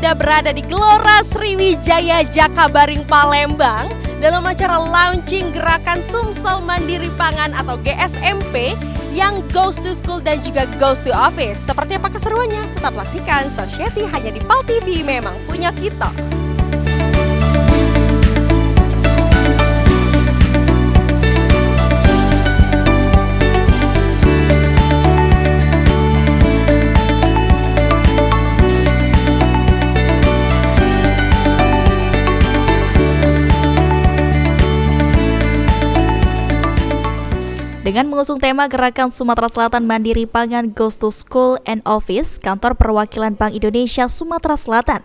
sudah berada di Gelora Sriwijaya Jakabaring Palembang dalam acara launching gerakan Sumsel Mandiri Pangan atau GSMP yang Goes to School dan juga Goes to Office. Seperti apa keseruannya? Tetap saksikan Society hanya di PAL TV, memang punya kita. Dengan mengusung tema Gerakan Sumatera Selatan Mandiri Pangan Goes to School and Office, Kantor Perwakilan Bank Indonesia Sumatera Selatan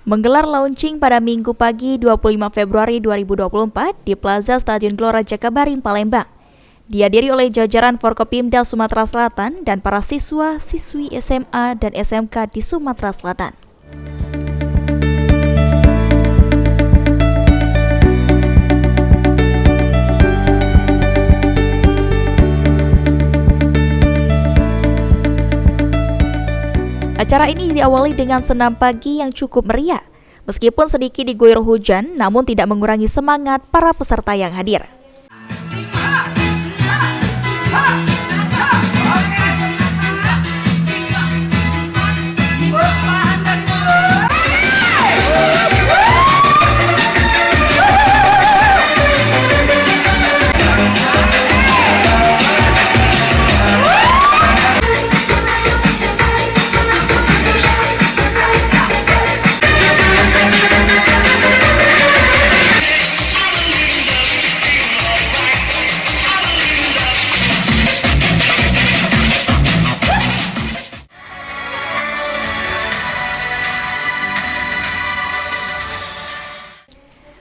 menggelar launching pada Minggu pagi 25 Februari 2024 di Plaza Stadion Gelora Jakabaring Palembang. Dihadiri oleh jajaran Forkopimda Sumatera Selatan dan para siswa-siswi SMA dan SMK di Sumatera Selatan. Acara ini diawali dengan senam pagi yang cukup meriah. Meskipun sedikit diguyur hujan, namun tidak mengurangi semangat para peserta yang hadir.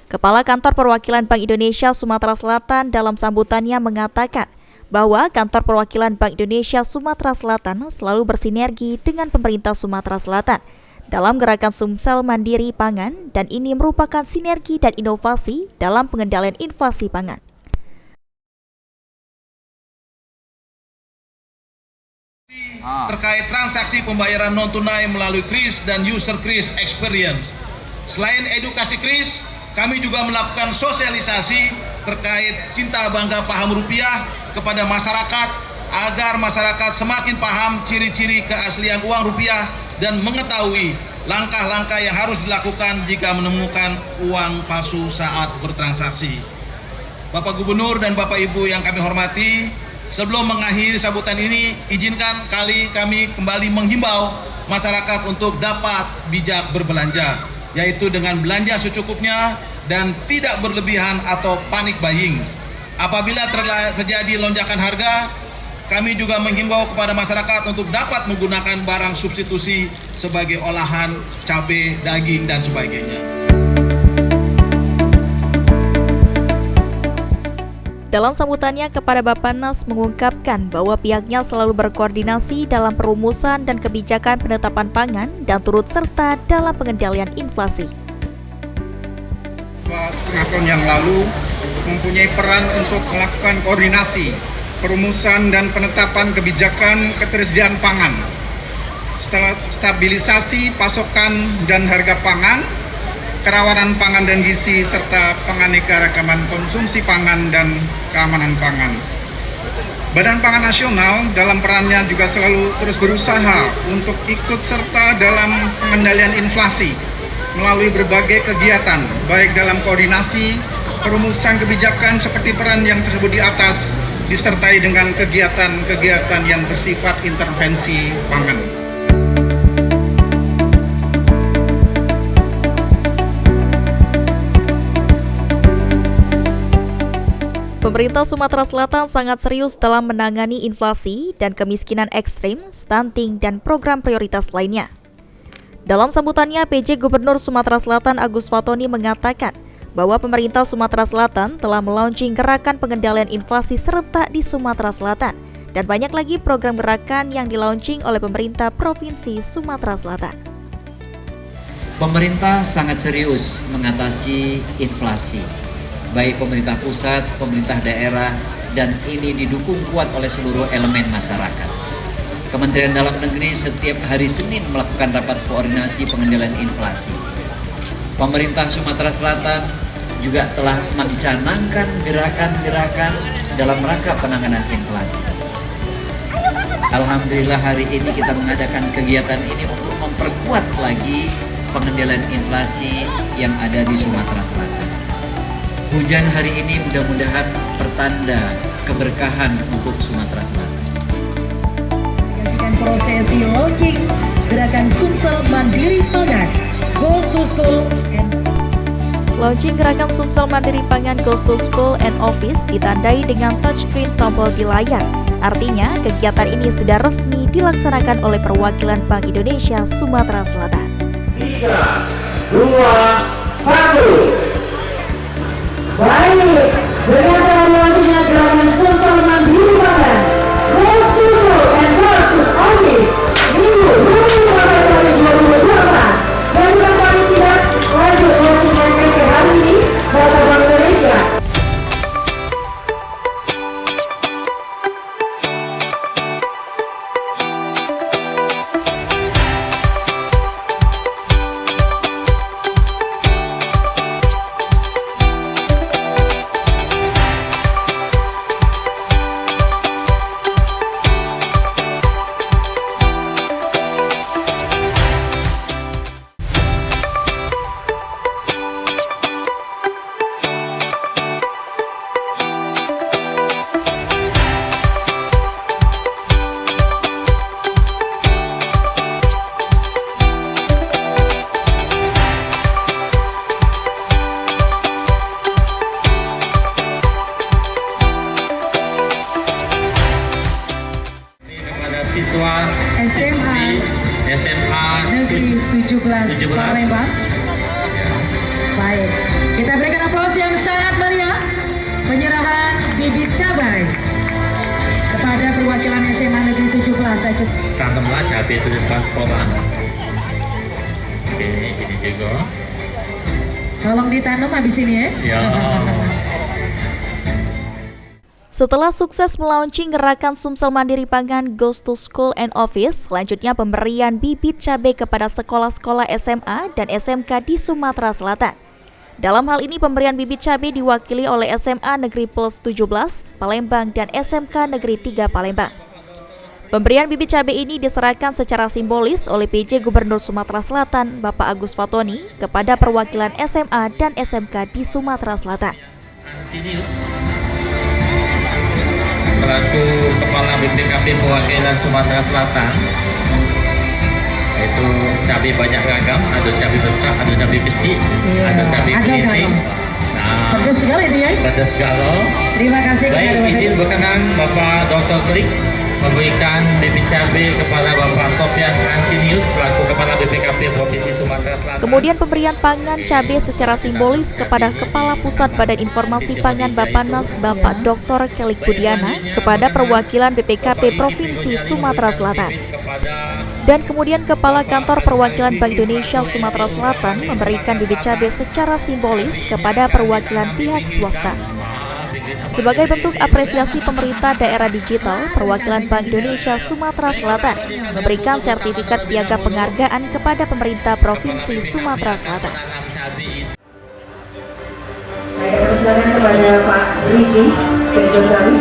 Kepala Kantor Perwakilan Bank Indonesia Sumatera Selatan dalam sambutannya mengatakan bahwa Kantor Perwakilan Bank Indonesia Sumatera Selatan selalu bersinergi dengan pemerintah Sumatera Selatan dalam gerakan Sumsel Mandiri Pangan, dan ini merupakan sinergi dan inovasi dalam pengendalian inflasi pangan. Terkait transaksi pembayaran non-tunai melalui KRIS dan user KRIS experience. Selain edukasi KRIS, kami juga melakukan sosialisasi terkait cinta bangga paham rupiah kepada masyarakat agar masyarakat semakin paham ciri-ciri keaslian uang rupiah dan mengetahui langkah-langkah yang harus dilakukan jika menemukan uang palsu saat bertransaksi. Bapak Gubernur dan Bapak Ibu yang kami hormati, sebelum mengakhiri sambutan ini, izinkan kami kembali menghimbau masyarakat untuk dapat bijak berbelanja, yaitu dengan belanja secukupnya dan tidak berlebihan atau panic buying. Apabila terjadi lonjakan harga, kami juga menghimbau kepada masyarakat untuk dapat menggunakan barang substitusi sebagai olahan, cabai, daging, dan sebagainya. Dalam sambutannya kepada Bappenas mengungkapkan bahwa pihaknya selalu berkoordinasi dalam perumusan dan kebijakan penetapan pangan dan turut serta dalam pengendalian inflasi. Setengah tahun yang lalu mempunyai peran untuk melakukan koordinasi, perumusan dan penetapan kebijakan ketersediaan pangan, stabilisasi pasokan dan harga pangan, kerawanan pangan dan gizi, serta penganekaragaman konsumsi pangan dan keamanan pangan. Badan Pangan Nasional dalam perannya juga selalu terus berusaha untuk ikut serta dalam pengendalian inflasi melalui berbagai kegiatan, baik dalam koordinasi, perumusan kebijakan seperti peran yang tersebut di atas, disertai dengan kegiatan-kegiatan yang bersifat intervensi pangan. Pemerintah Sumatera Selatan sangat serius dalam menangani inflasi dan kemiskinan ekstrim, stunting, dan program prioritas lainnya. Dalam sambutannya, PJ Gubernur Sumatera Selatan Agus Fatoni mengatakan bahwa pemerintah Sumatera Selatan telah melaunching gerakan pengendalian inflasi serentak di Sumatera Selatan, dan banyak lagi program gerakan yang dilaunching oleh pemerintah Provinsi Sumatera Selatan. Pemerintah sangat serius mengatasi inflasi, baik pemerintah pusat, pemerintah daerah, dan ini didukung kuat oleh seluruh elemen masyarakat. Kementerian Dalam Negeri setiap hari Senin melakukan rapat koordinasi pengendalian inflasi. Pemerintah Sumatera Selatan juga telah mencanangkan gerakan-gerakan dalam rangka penanganan inflasi. Alhamdulillah hari ini kita mengadakan kegiatan ini untuk memperkuat lagi pengendalian inflasi yang ada di Sumatera Selatan. Hujan hari ini mudah-mudahan pertanda keberkahan untuk Sumatera Selatan. Menyaksikan prosesi launching gerakan Sumsel Mandiri Pangan Goes to School and Launching gerakan Sumsel Mandiri Pangan Goes to School and Office ditandai dengan touchscreen tombol di layar. Artinya, kegiatan ini sudah resmi dilaksanakan oleh perwakilan Bank Indonesia Sumatera Selatan. 3, 2, 1. Baik, dengan launchingnya gerakan Sumsel Mandiri Pangan Goes to School and Office Minggu 20 Februari 2024 dan bukan paling tidak lanjut launchingnya sampai hari ini Bapak Bank Indonesia. Siswa SMA SMA Negeri 17 Palembang. Baik, kita berikan aplaus yang sangat meriah penyerahan bibit cabai kepada perwakilan SMA Negeri 17. tanamlah cabai itu di depan sekolah. Oke, ini juga. Tolong ditanam habis ini ya. Ya. Setelah sukses melaunching gerakan Sumsel Mandiri Pangan Goes to School and Office, selanjutnya pemberian bibit cabai kepada sekolah-sekolah SMA dan SMK di Sumatera Selatan. Dalam hal ini pemberian bibit cabai diwakili oleh SMA Negeri Plus 17 Palembang dan SMK Negeri 3 Palembang. Pemberian bibit cabai ini diserahkan secara simbolis oleh PJ Gubernur Sumatera Selatan Bapak Agus Fatoni kepada perwakilan SMA dan SMK di Sumatera Selatan. Antinius selaku Kepala BPKP Perwakilan Sumatera Selatan, yaitu cabai banyak ragam, ada cabai besar, ada cabai kecil, ada cabai keriting. Nah, Pedas sekali itu ya. pedas segala. Terima kasih kepada Baik, Bapak. izin berkenan Bapak Dr. Klik memberikan bibit cabai kepada Bapak Sofyan Antinius selaku Kepala BPKP Provinsi Sumatera Selatan. Kemudian pemberian pangan cabai secara simbolis kepada Kepala Pusat Badan Informasi Pangan Bappenas Bapak Dr. Kelik Budiana kepada perwakilan BPKP Provinsi Sumatera Selatan. Dan kemudian Kepala Kantor Perwakilan Bank Indonesia Sumatera Selatan memberikan bibit cabai secara simbolis kepada perwakilan pihak swasta. Sebagai bentuk apresiasi pemerintah daerah digital, perwakilan Bank Indonesia Sumatera Selatan memberikan sertifikat piagam penghargaan kepada pemerintah Provinsi Sumatera Selatan. Saya persilakan kepada Pak Riki Besosari,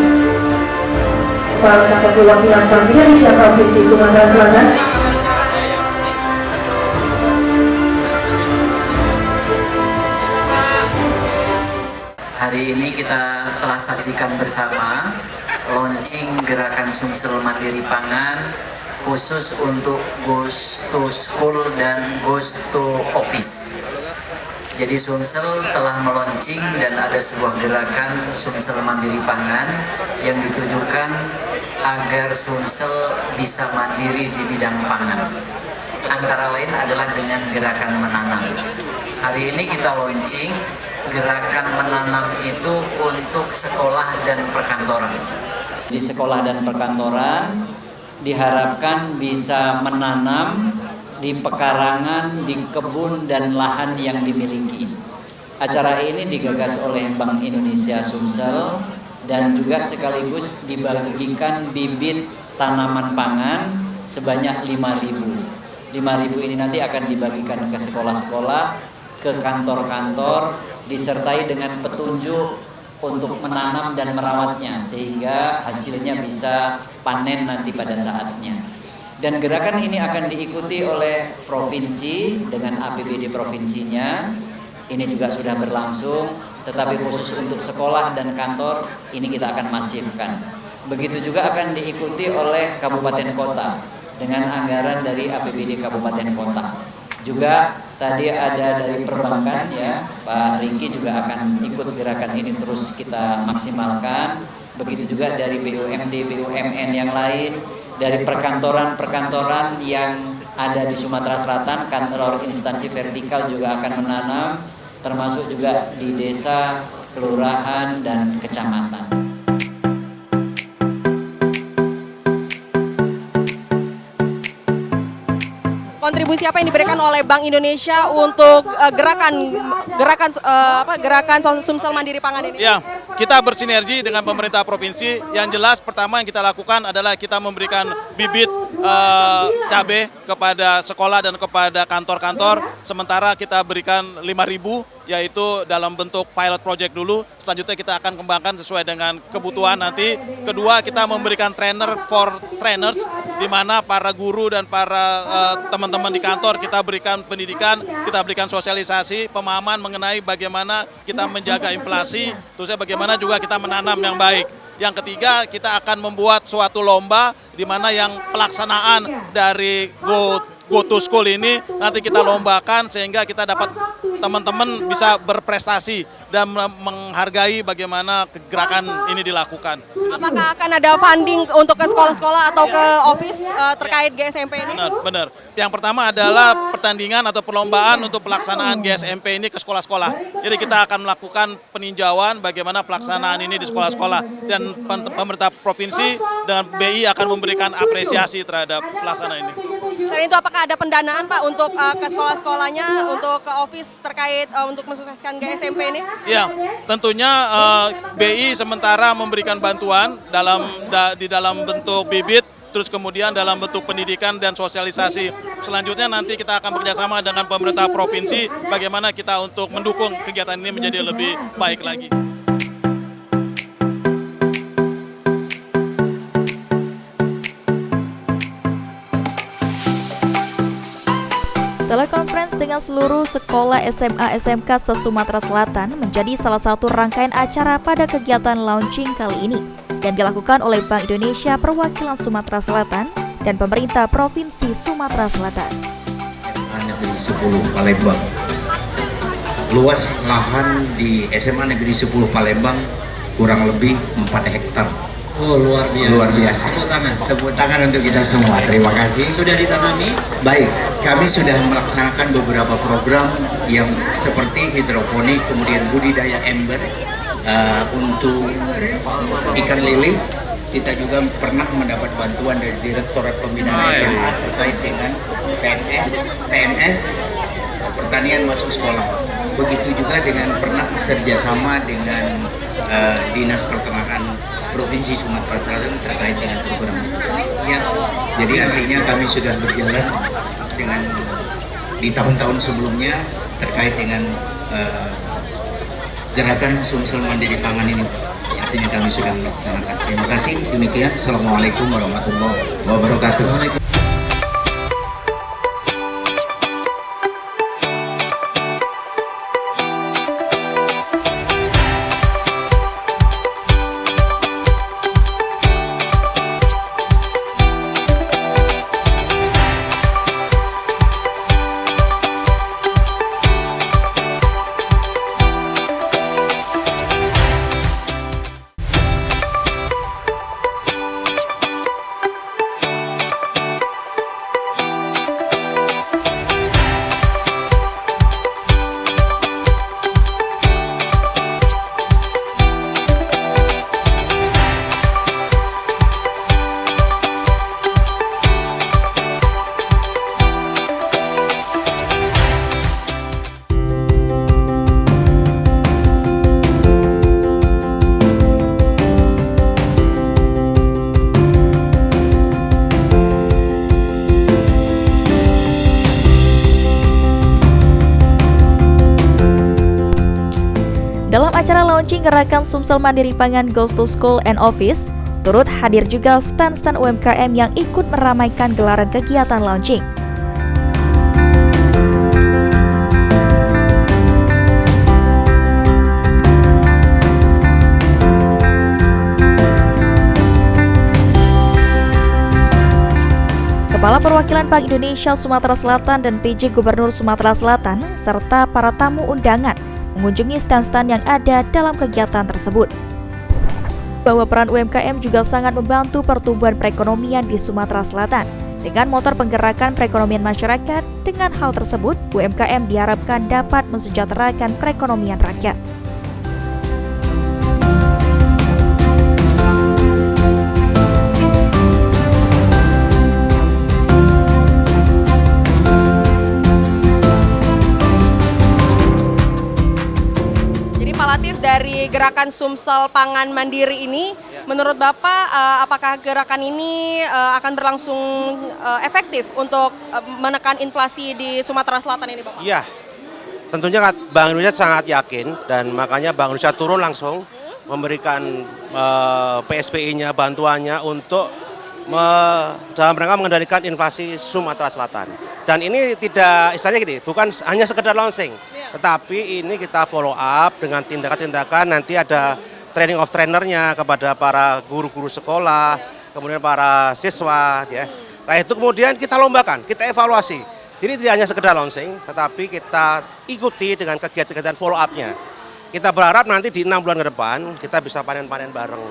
Kepala Kantor Perwakilan Bank Indonesia Provinsi Sumatera Selatan. Hari ini kita telah saksikan bersama launching gerakan Sumsel Mandiri Pangan khusus untuk Goes to School dan Goes to Office. Jadi Sumsel telah meluncing dan ada sebuah gerakan Sumsel Mandiri Pangan yang ditujukan agar Sumsel bisa mandiri di bidang pangan. Antara lain adalah dengan gerakan menanam. Hari ini kita launching gerakan menanam itu untuk sekolah dan perkantoran. Di sekolah dan perkantoran diharapkan bisa menanam di pekarangan, di kebun dan lahan yang dimiliki. Acara ini digagas oleh Bank Indonesia Sumsel dan juga sekaligus dibagikan bibit tanaman pangan sebanyak 5.000. 5.000 ini nanti akan dibagikan ke sekolah-sekolah, ke kantor-kantor, disertai dengan petunjuk untuk menanam dan merawatnya sehingga hasilnya bisa panen nanti pada saatnya. Dan gerakan ini akan diikuti oleh provinsi dengan APBD provinsinya. Ini juga sudah berlangsung, tetapi khusus untuk sekolah dan kantor ini kita akan masifkan. Begitu juga akan diikuti oleh kabupaten kota dengan anggaran dari APBD kabupaten kota. Juga tadi ada dari perbankan ya, Pak Ringki juga akan ikut gerakan ini terus kita maksimalkan. Begitu juga dari BUMD, BUMN yang lain, dari perkantoran-perkantoran yang ada di Sumatera Selatan, kantor instansi vertikal juga akan menanam, termasuk juga di desa, kelurahan, dan kecamatan. Kontribusi apa yang diberikan oleh Bank Indonesia untuk gerakan Sumsel Mandiri Pangan ini? Ya, kita bersinergi dengan pemerintah provinsi. Yang jelas pertama yang kita lakukan adalah kita memberikan bibit cabai kepada sekolah dan kepada kantor-kantor. Sementara kita berikan 5.000 yaitu dalam bentuk pilot project dulu. Selanjutnya kita akan kembangkan sesuai dengan kebutuhan nanti. Kedua, kita memberikan trainer for trainers, di mana para guru dan para teman-teman di kantor kita berikan pendidikan, kita berikan sosialisasi, pemahaman mengenai bagaimana kita menjaga inflasi, terusnya bagaimana juga kita menanam yang baik. Yang ketiga, kita akan membuat suatu lomba di mana yang pelaksanaan dari Go to School ini nanti kita lombakan sehingga kita dapat teman-teman bisa berprestasi dan menghargai bagaimana gerakan ini dilakukan. Apakah akan ada funding untuk ke sekolah-sekolah atau ke office terkait GSMP ini? Benar. Yang pertama adalah pertandingan atau perlombaan untuk pelaksanaan GSMP ini ke sekolah-sekolah. Jadi kita akan melakukan peninjauan bagaimana pelaksanaan ini di sekolah-sekolah dan pemerintah provinsi dan BI akan memberikan apresiasi terhadap pelaksanaan ini. Selain itu apakah ada pendanaan Pak untuk ke sekolah-sekolahnya, untuk ke office terkait untuk mensukseskan GSMP ini? Ya, tentunya BI sementara memberikan bantuan di dalam bentuk bibit, terus kemudian dalam bentuk pendidikan dan sosialisasi. Selanjutnya nanti kita akan bekerjasama dengan pemerintah provinsi bagaimana kita untuk mendukung kegiatan ini menjadi lebih baik lagi. Telekonferensi dengan seluruh sekolah SMA SMK se-Sumatera Selatan menjadi salah satu rangkaian acara pada kegiatan launching kali ini yang dilakukan oleh Bank Indonesia Perwakilan Sumatera Selatan dan pemerintah Provinsi Sumatera Selatan. SMA Negeri 10 Palembang. Luas lahan di SMA Negeri 10 Palembang kurang lebih 4 hektar. Oh, luar biasa. Luar biasa. Tepuk tangan. Tepuk tangan untuk kita semua. Terima kasih. Sudah ditanami? Baik, kami sudah melaksanakan beberapa program yang seperti hidroponik, kemudian budidaya ember untuk ikan lele. Kita juga pernah mendapat bantuan dari Direktorat Pembinaan SMA terkait dengan TNS, pertanian masuk sekolah. Begitu juga dengan pernah kerjasama dengan Dinas Peternakan Provinsi Sumatera Selatan terkait dengan program itu. Ya. Jadi artinya kami sudah berjalan dengan di tahun-tahun sebelumnya terkait dengan gerakan Sumsel Mandiri Pangan ini. Artinya kami sudah melaksanakan. Terima kasih. Demikian. Assalamualaikum warahmatullahi wabarakatuh. launching gerakan Sumsel Mandiri Pangan Goes to School and Office, turut hadir juga stand-stand UMKM yang ikut meramaikan gelaran kegiatan launching. Kepala Perwakilan Bank Indonesia Sumatera Selatan dan PJ Gubernur Sumatera Selatan serta para tamu undangan mengunjungi stand-stand yang ada dalam kegiatan tersebut. Bahwa peran UMKM juga sangat membantu pertumbuhan perekonomian di Sumatera Selatan. Dengan motor penggerakan perekonomian masyarakat, dengan hal tersebut UMKM diharapkan dapat mensejahterakan perekonomian rakyat. Latif, dari gerakan Sumsel Pangan Mandiri ini, menurut Bapak, apakah gerakan ini akan berlangsung efektif untuk menekan inflasi di Sumatera Selatan ini, Bapak? Iya, tentunya Bank Indonesia sangat yakin dan makanya Bank Indonesia turun langsung memberikan PSBI-nya, bantuannya untuk dalam rangka mengendalikan inflasi Sumatera Selatan. Dan ini tidak, istilahnya gini, bukan hanya sekedar launching, tetapi ini kita follow up dengan tindakan-tindakan, nanti ada training of trainernya kepada para guru-guru sekolah, kemudian para siswa, ya. Nah itu kemudian kita lombakan, kita evaluasi. Jadi tidak hanya sekedar launching, tetapi kita ikuti dengan kegiatan-kegiatan follow up-nya. Kita berharap nanti di 6 bulan ke depan kita bisa panen-panen bareng.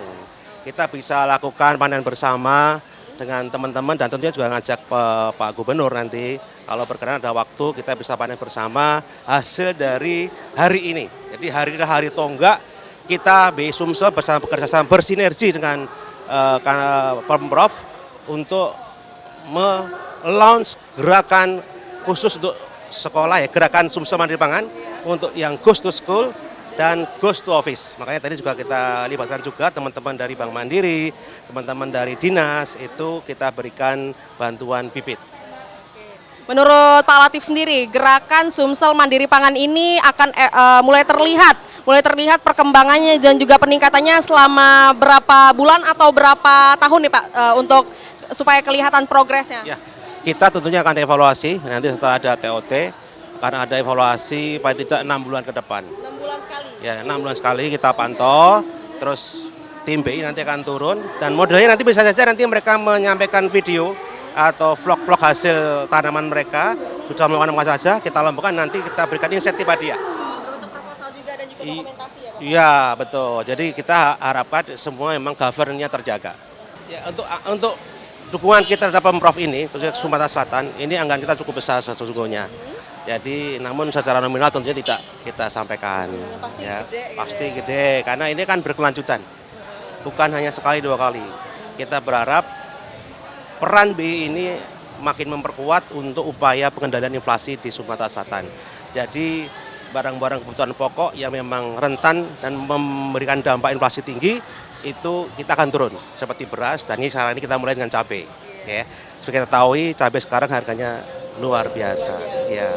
Kita bisa lakukan panen bersama dengan teman-teman dan tentunya juga ngajak Pak Gubernur nanti kalau berkenan ada waktu kita bisa panen bersama hasil dari hari ini. Jadi hari ini hari tonggak, kita BI Sumsel bekerjasama bersinergi dengan Pemprov untuk me-launch gerakan khusus untuk sekolah, ya, gerakan Sumsel Mandiri Pangan untuk yang Goes to School dan Goes to Office. Makanya tadi juga kita libatkan juga teman-teman dari Bank Mandiri, teman-teman dari dinas, itu kita berikan bantuan bibit. Menurut Pak Latif sendiri, gerakan Sumsel Mandiri Pangan ini akan mulai terlihat perkembangannya dan juga peningkatannya selama berapa bulan atau berapa tahun nih Pak, untuk supaya kelihatan progresnya? Ya, kita tentunya akan evaluasi nanti setelah ada TOT. Karena ada evaluasi paling tidak 6 bulan ke depan. 6 bulan sekali? Ya, 6 bulan sekali kita pantau, terus tim BI nanti akan turun, dan modelnya nanti bisa saja nanti mereka menyampaikan video atau vlog-vlog hasil tanaman mereka, sudah melakukan apa saja, kita lombakan, nanti kita berikan insentif hadiah. Berbentuk proposal juga dan juga dokumentasi ya Pak? Iya, betul. Jadi kita harapkan semua memang governance-nya terjaga. Ya, untuk dukungan kita terhadap Pemprov ini, khususnya Sumatera Selatan, ini anggaran kita cukup besar sesungguhnya. Jadi namun secara nominal tentunya tidak kita sampaikan. Pasti ya, gede. Pasti gede karena ini kan berkelanjutan. Bukan hanya sekali 2 kali. Kita berharap peran BI ini makin memperkuat untuk upaya pengendalian inflasi di Sumatera Selatan. Jadi barang-barang kebutuhan pokok yang memang rentan dan memberikan dampak inflasi tinggi itu kita akan turun seperti beras, dan ini sekarang ini kita mulai dengan cabai. Ya. Seperti kita tahu cabai sekarang harganya luar biasa. Ya.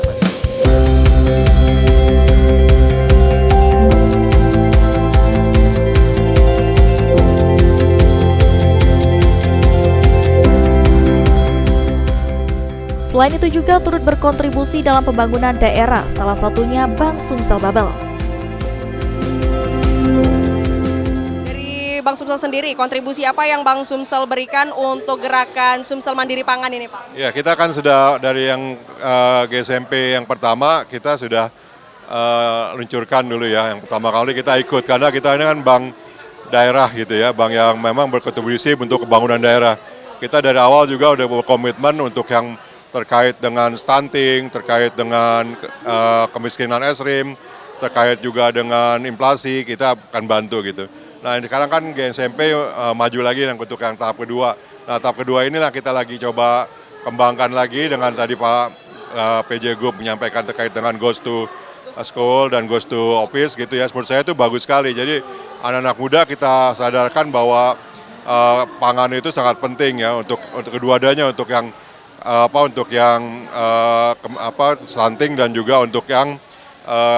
Selain itu juga turut berkontribusi dalam pembangunan daerah, salah satunya Bank Sumsel Babel. Dari Bank Sumsel sendiri, kontribusi apa yang Bank Sumsel berikan untuk gerakan Sumsel Mandiri Pangan ini Pak? Ya, kita kan sudah dari yang GSMP yang pertama, kita sudah luncurkan dulu ya. Yang pertama kali kita ikut, karena kita ini kan bank daerah gitu ya, bank yang memang berkontribusi untuk pembangunan daerah. Kita dari awal juga udah berkomitmen untuk yang terkait dengan stunting, terkait dengan kemiskinan ekstrim, terkait juga dengan inflasi, kita akan bantu gitu. Nah sekarang kan GSMP maju lagi untuk yang tahap kedua. Nah tahap kedua inilah kita lagi coba kembangkan lagi dengan tadi Pak PJ Group menyampaikan terkait dengan Goes to School dan Goes to Office gitu ya. Menurut saya itu bagus sekali. Jadi anak-anak muda kita sadarkan bahwa pangan itu sangat penting ya untuk kedua-duanya, untuk yang stunting dan juga untuk yang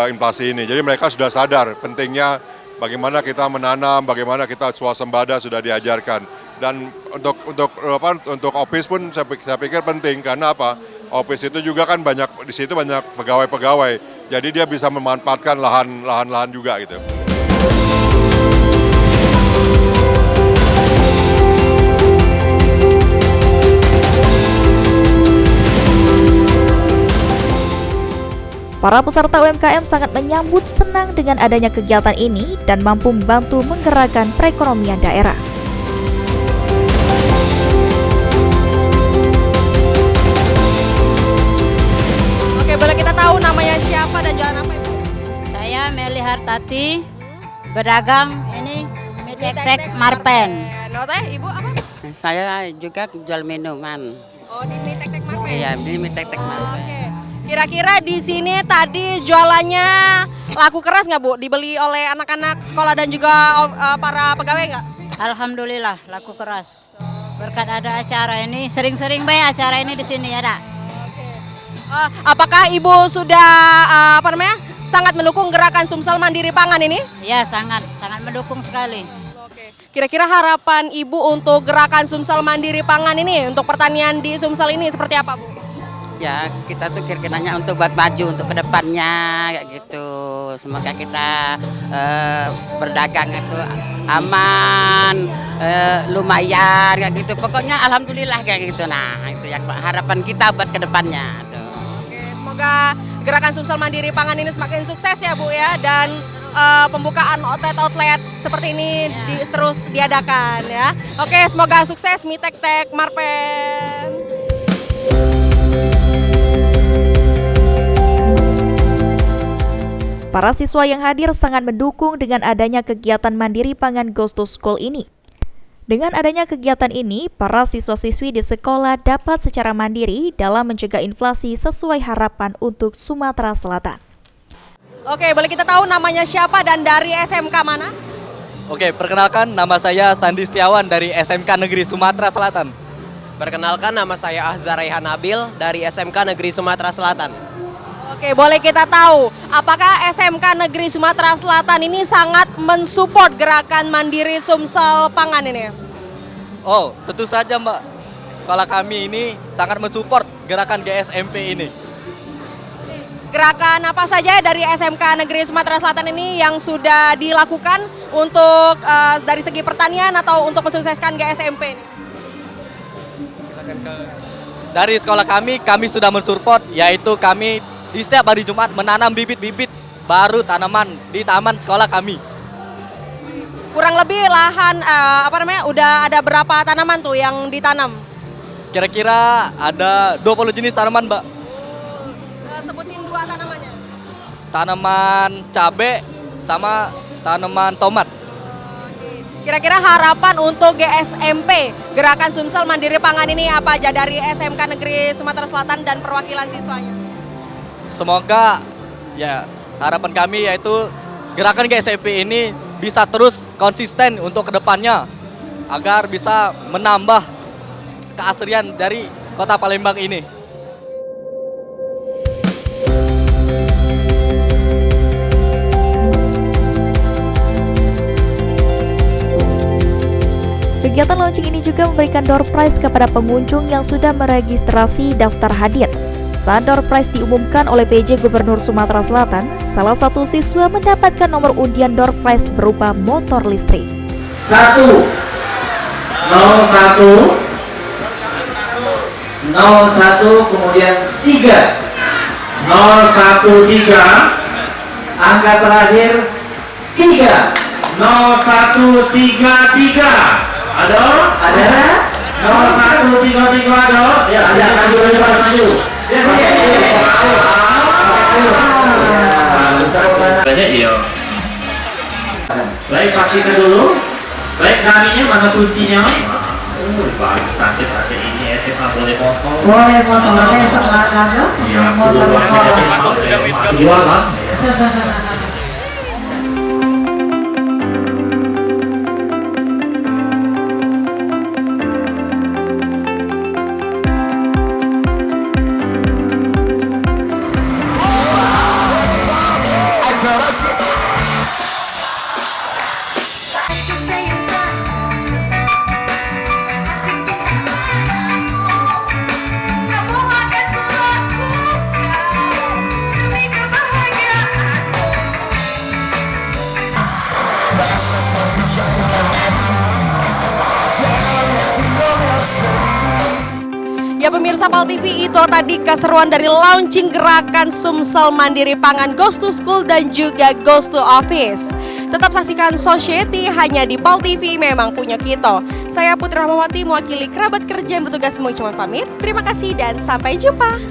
inflasi ini. Jadi mereka sudah sadar pentingnya bagaimana kita menanam, bagaimana kita swasembada sudah diajarkan. Dan untuk office pun saya pikir penting karena apa? Office itu juga kan di situ banyak pegawai-pegawai. Jadi dia bisa memanfaatkan lahan-lahan juga gitu. Para peserta UMKM sangat menyambut senang dengan adanya kegiatan ini dan mampu membantu menggerakkan perekonomian daerah. Oke, boleh kita tahu namanya siapa dan jualan apa, Ibu? Saya Meli Hartati, berdagang ini mie tek-tek Marpen. No, Teh, Ibu apa? Saya juga jual minuman. Oh, di mie tek-tek Marpen. Iya, di mie tek-tek Marpen. Oke. Kira-kira di sini tadi jualannya laku keras nggak, Bu? Dibeli oleh anak-anak sekolah dan juga para pegawai nggak? Alhamdulillah laku keras. Berkat ada acara ini, sering-sering banyak acara ini di sini ya, Dak. Apakah Ibu sudah sangat mendukung gerakan Sumsel Mandiri Pangan ini? Ya, sangat mendukung sekali. Kira-kira harapan Ibu untuk gerakan Sumsel Mandiri Pangan ini, untuk pertanian di Sumsel ini seperti apa, Bu? Ya, kita tuh kira-kiranya untuk buat maju untuk kedepannya kayak gitu. Semoga kita berdagang itu aman, lumayan kayak gitu. Pokoknya alhamdulillah kayak gitu. Nah, itu yang harapan kita buat kedepannya. Oke, semoga gerakan Sumsel Mandiri Pangan ini semakin sukses ya, Bu ya, dan pembukaan outlet seperti ini terus diadakan ya. Oke, semoga sukses mie tek-tek Marpen. Para siswa yang hadir sangat mendukung dengan adanya kegiatan Mandiri Pangan Goes to School ini. Dengan adanya kegiatan ini, para siswa-siswi di sekolah dapat secara mandiri dalam mencegah inflasi sesuai harapan untuk Sumatera Selatan. Oke, boleh kita tahu namanya siapa dan dari SMK mana? Oke, perkenalkan nama saya Sandi Setiawan dari SMK Negeri Sumatera Selatan. Perkenalkan nama saya Ahzar Raihan Nabil dari SMK Negeri Sumatera Selatan. Oke, boleh kita tahu apakah SMK Negeri Sumatera Selatan ini sangat mensupport gerakan Mandiri Sumsel Pangan ini? Oh, tentu saja Mbak. Sekolah kami ini sangat mensupport gerakan GSMP ini. Gerakan apa saja dari SMK Negeri Sumatera Selatan ini yang sudah dilakukan untuk dari segi pertanian atau untuk mensukseskan GSMP ini? Dari sekolah kami sudah mensupport, yaitu kami di setiap hari Jumat menanam bibit-bibit baru tanaman di taman sekolah kami. Kurang lebih lahan udah ada berapa tanaman tuh yang ditanam? Kira-kira ada 20 jenis tanaman, Mbak. Sebutin 2 tanamannya. Tanaman cabai sama tanaman tomat. Kira-kira harapan untuk GSMP, Gerakan Sumsel Mandiri Pangan ini apa aja dari SMK Negeri Sumatera Selatan dan perwakilan siswanya? Semoga ya harapan kami yaitu gerakan GSMP ini bisa terus konsisten untuk kedepannya agar bisa menambah keasrian dari Kota Palembang ini. Kegiatan launching ini juga memberikan door prize kepada pengunjung yang sudah meregistrasi daftar hadir. Saat door prize diumumkan oleh PJ Gubernur Sumatera Selatan, salah satu siswa mendapatkan nomor undian door prize berupa motor listrik. 1 01 01 kemudian 3 013 angka terakhir 3 0133. Ada? 0133 ada? Ya, ada maju. Iya. Baik, pastikan dulu. Baik, kaminya mana kuncinya? Pakai ini SMA boleh foto. Boleh foto, sebelah kanan. Iya, dulu SMA dua kan? pemirsa Pal TV, itu tadi keseruan dari launching gerakan Sumsel Mandiri Pangan Goes to School dan juga Goes to Office. Tetap saksikan Society hanya di Pal TV, memang punya kita. Saya Putri Rahmawati mewakili kerabat kerja yang bertugas mengucapkan pamit. Terima kasih dan sampai jumpa.